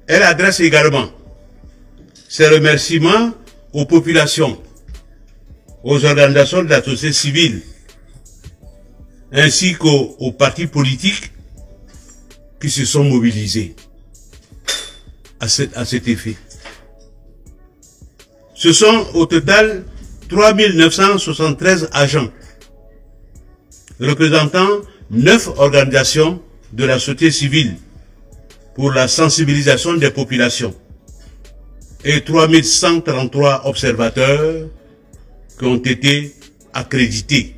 Elle adresse également ses remerciements aux populations, aux organisations de la société civile, ainsi qu'aux partis politiques qui se sont mobilisés à cet effet. Ce sont au total 3973 agents représentant 9 organisations de la société civile pour la sensibilisation des populations et 3133 observateurs qui ont été accrédités.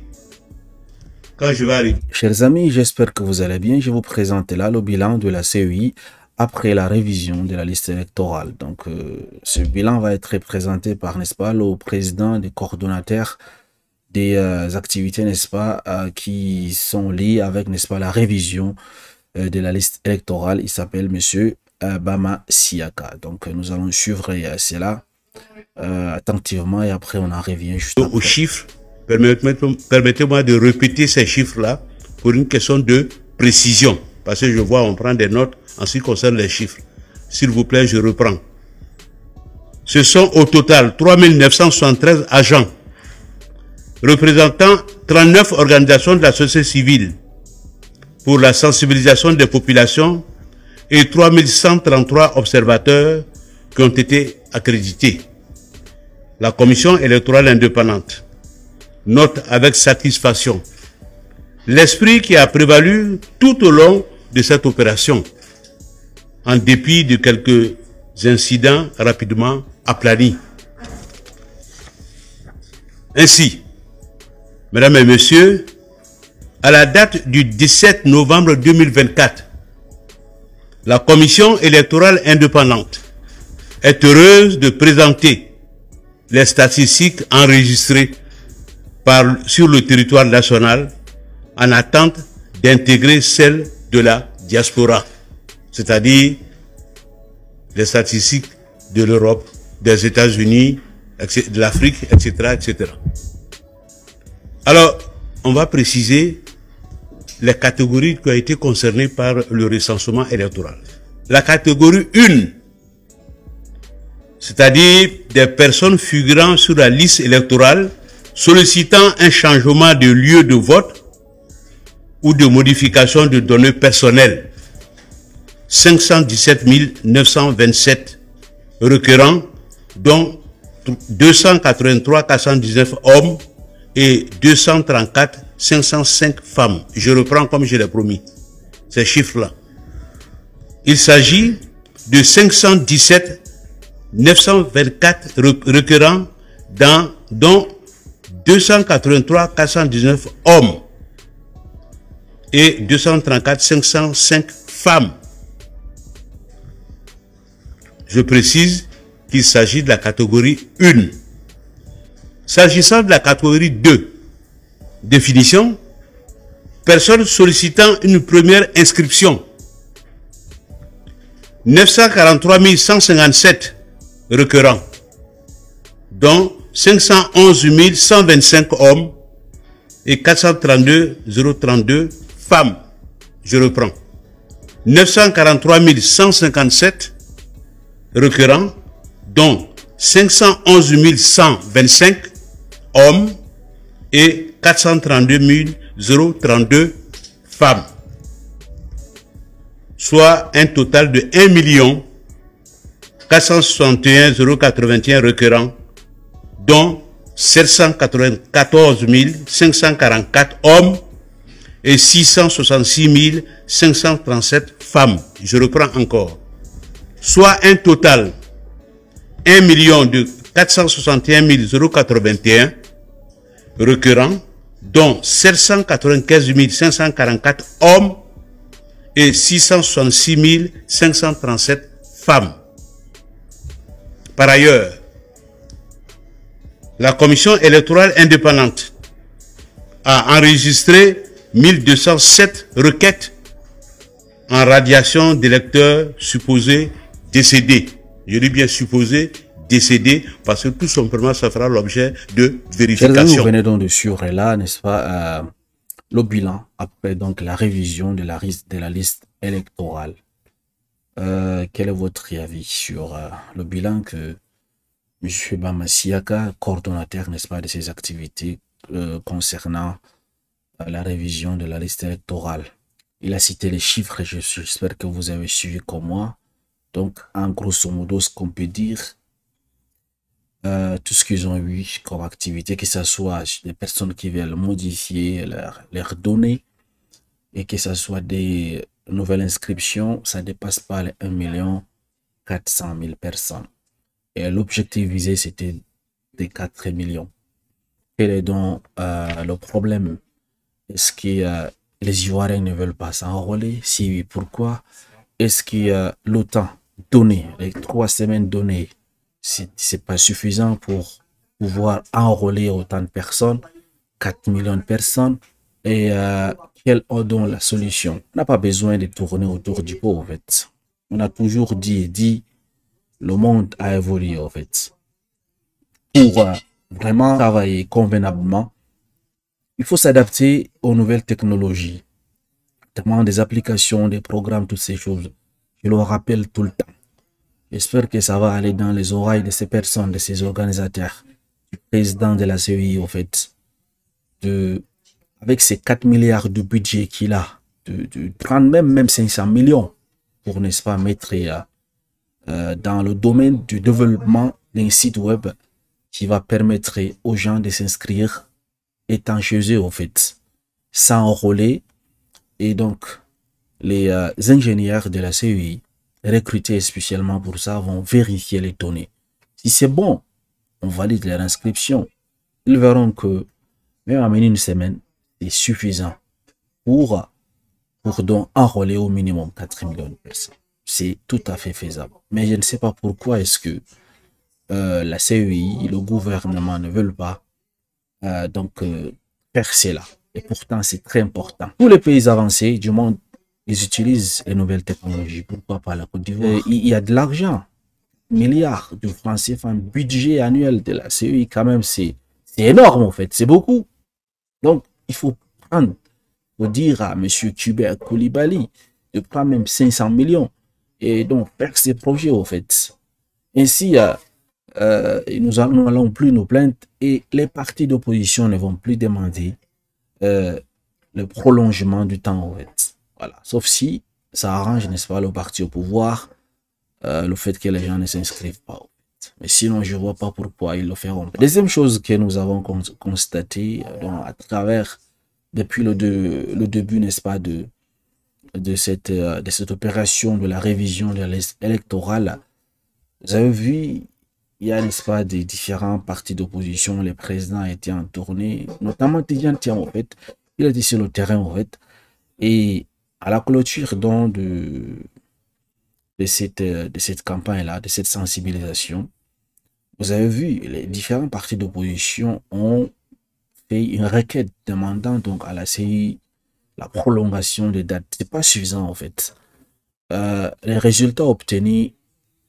Quand je vais arriver. Chers amis, j'espère que vous allez bien. Je vous présente là le bilan de la CEI après la révision de la liste électorale. Donc, ce bilan va être présenté par, n'est-ce pas, le président des coordonnateurs des activités, n'est-ce pas, qui sont liées avec, n'est-ce pas, la révision de la liste électorale. Il s'appelle Monsieur Bama Siaka. Donc, nous allons suivre cela attentivement et après, on en revient juste aux chiffres. Permettez-moi de répéter ces chiffres-là pour une question de précision. Parce que je vois, on prend des notes en ce qui concerne les chiffres. S'il vous plaît, je reprends. Ce sont au total 3973 agents représentant 39 organisations de la société civile pour la sensibilisation des populations et 3133 observateurs qui ont été accrédités. La commission électorale indépendante note avec satisfaction l'esprit qui a prévalu tout au long de cette opération, en dépit de quelques incidents rapidement aplanis. Ainsi, mesdames et messieurs, à la date du 17 novembre 2024, la commission électorale indépendante est heureuse de présenter les statistiques enregistrées sur le territoire national en attente d'intégrer celles de la diaspora, c'est-à-dire les statistiques de l'Europe, des États-Unis, de l'Afrique, etc., etc. Alors, on va préciser les catégories qui ont été concernées par le recensement électoral. La catégorie 1, c'est-à-dire des personnes figurant sur la liste électorale sollicitant un changement de lieu de vote ou de modification de données personnelles. 517 927 requérants, dont 283 419 hommes et 234 505 femmes. Je reprends comme je l'ai promis, ces chiffres-là. Il s'agit de 517 924 requérants, dont 283 419 hommes et 234 505 femmes. Je précise qu'il s'agit de la catégorie 1. S'agissant de la catégorie 2, définition, personne sollicitant une première inscription. 943 157 requérants, dont 511 125 hommes et 432 032 femmes. Je reprends. 943 157 requérants, dont 511 125 hommes et 432 032 femmes. Soit un total de 1 461 081 requérants, dont 794 544 hommes et 666 537 femmes. Je reprends encore. Soit un total 1 461 081 requérants, dont 795 544 hommes et 666 537 femmes. Par ailleurs, la commission électorale indépendante a enregistré 1207 requêtes en radiation d'électeurs supposés décédés. Je dis bien supposés décédés parce que tout simplement ça fera l'objet de vérification. Vous venez donc de suivre là, n'est-ce pas, le bilan après donc la révision de la liste électorale. Quel est votre avis sur le bilan que M. Bamasiaka, coordonnateur, n'est-ce pas, de ces activités concernant la révision de la liste électorale? Il a cité les chiffres, j'espère que vous avez suivi comme moi. Donc, en grosso modo, ce qu'on peut dire, tout ce qu'ils ont eu comme activité, que ce soit des personnes qui veulent modifier leurs données et que ce soit des nouvelles inscriptions, ça ne dépasse pas les 1 400 000 personnes. Et l'objectif visé, c'était des 4 millions. Quel est donc le problème? Est-ce que les Ivoiriens ne veulent pas s'enrôler? Si oui, pourquoi? Est-ce que l'OTAN donné, les 3 semaines données, c'est pas suffisant pour pouvoir enrôler autant de personnes, 4 millions de personnes? Et quelle est donc la solution? On n'a pas besoin de tourner autour du pot, en fait. On a toujours dit, le monde a évolué, en fait. Pour vraiment travailler convenablement, il faut s'adapter aux nouvelles technologies, notamment des applications, des programmes, toutes ces choses. Je le rappelle tout le temps. J'espère que ça va aller dans les oreilles de ces personnes, de ces organisateurs, du président de la CEI, en fait, avec ces 4 milliards de budget qu'il a, de prendre même 500 millions pour, n'est-ce pas, mettre dans le domaine du développement d'un site web qui va permettre aux gens de s'inscrire étant chez eux, en fait, s'enrôler. Et donc, les ingénieurs de la CEI, recrutés spécialement pour ça, vont vérifier les données. Si c'est bon, on valide leur inscription. Ils verront que même en une semaine, c'est suffisant pour donc enrôler au minimum 4 millions de personnes. C'est tout à fait faisable. Mais je ne sais pas pourquoi est-ce que la CEI, le gouvernement ne veulent pas faire cela. Et pourtant, c'est très important. Tous les pays avancés du monde, ils utilisent les nouvelles technologies. Pourquoi pas la Côte d'Ivoire? Il y a de l'argent, milliards de francs CFA, un budget annuel de la CEI, quand même, c'est énorme en fait, c'est beaucoup. Donc, il faut dire à M. Hubert Koulibaly de prendre même 500 millions et donc faire ces projets en fait. Ainsi, nous n'allons plus nous plaindre et les partis d'opposition ne vont plus demander le prolongement du temps en fait. Voilà. Sauf si ça arrange, n'est-ce pas, le parti au pouvoir, le fait que les gens ne s'inscrivent pas. Mais sinon, je ne vois pas pourquoi ils le feront. Deuxième chose que nous avons constaté à travers, depuis le début, n'est-ce pas, de cette opération de la révision de la liste électorale, vous avez vu, il y a, n'est-ce pas, des différents partis d'opposition, les présidents étaient en tournée, notamment Tidjane Thiam, en fait, il était sur le terrain, en fait, et à la clôture donc, de cette campagne-là, de cette sensibilisation, vous avez vu, les différents partis d'opposition ont fait une requête demandant donc à la CI la prolongation des dates. C'est pas suffisant en fait. Les résultats obtenus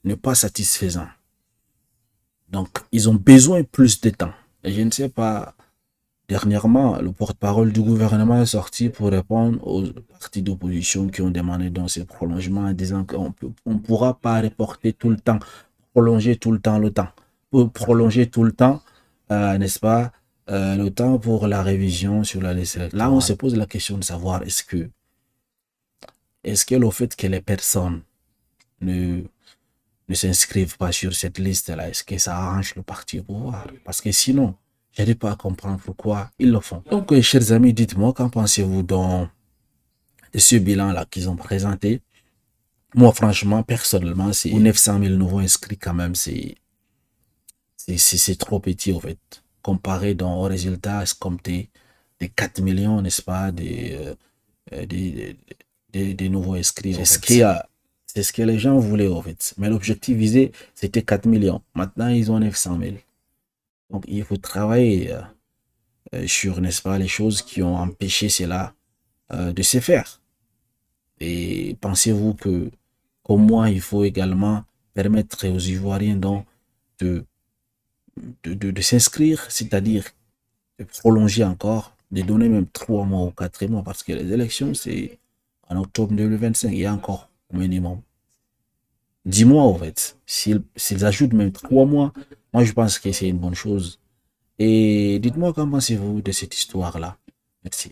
ne sont pas satisfaisants. Donc, ils ont besoin de plus de temps. Et je ne sais pas, dernièrement, le porte-parole du gouvernement est sorti pour répondre aux partis d'opposition qui ont demandé donc ces prolongements en disant qu'on ne pourra pas reporter tout le temps, prolonger tout le temps le temps. Pour prolonger tout le temps, n'est-ce pas, le temps pour la révision sur la liste électorale. Là, on se pose la question de savoir est-ce que le fait que les personnes ne s'inscrivent pas sur cette liste-là, est-ce que ça arrange le parti au pouvoir? Parce que sinon, je n'arrive pas à comprendre pourquoi ils le font. Donc, chers amis, dites-moi, qu'en pensez-vous de ce bilan-là qu'ils ont présenté? Moi, franchement, personnellement, c'est 900 000 nouveaux inscrits quand même, c'est trop petit en fait, comparé aux résultats escomptés des 4 millions, n'est-ce pas, des nouveaux inscrits. C'est ce que les gens voulaient en fait. Mais l'objectif visé, c'était 4 millions. Maintenant, ils ont 900 000. Donc, il faut travailler sur, n'est-ce pas, les choses qui ont empêché cela de se faire. Et pensez-vous que, comme moi, il faut également permettre aux Ivoiriens donc de s'inscrire, c'est-à-dire de prolonger encore, de donner même 3 mois ou 4 mois, parce que les élections, c'est en octobre 2025, il y a encore au minimum 10 mois, en fait. S'ils ajoutent même 3 mois, moi, je pense que c'est une bonne chose. Et dites-moi, qu'en pensez-vous de cette histoire-là? Merci.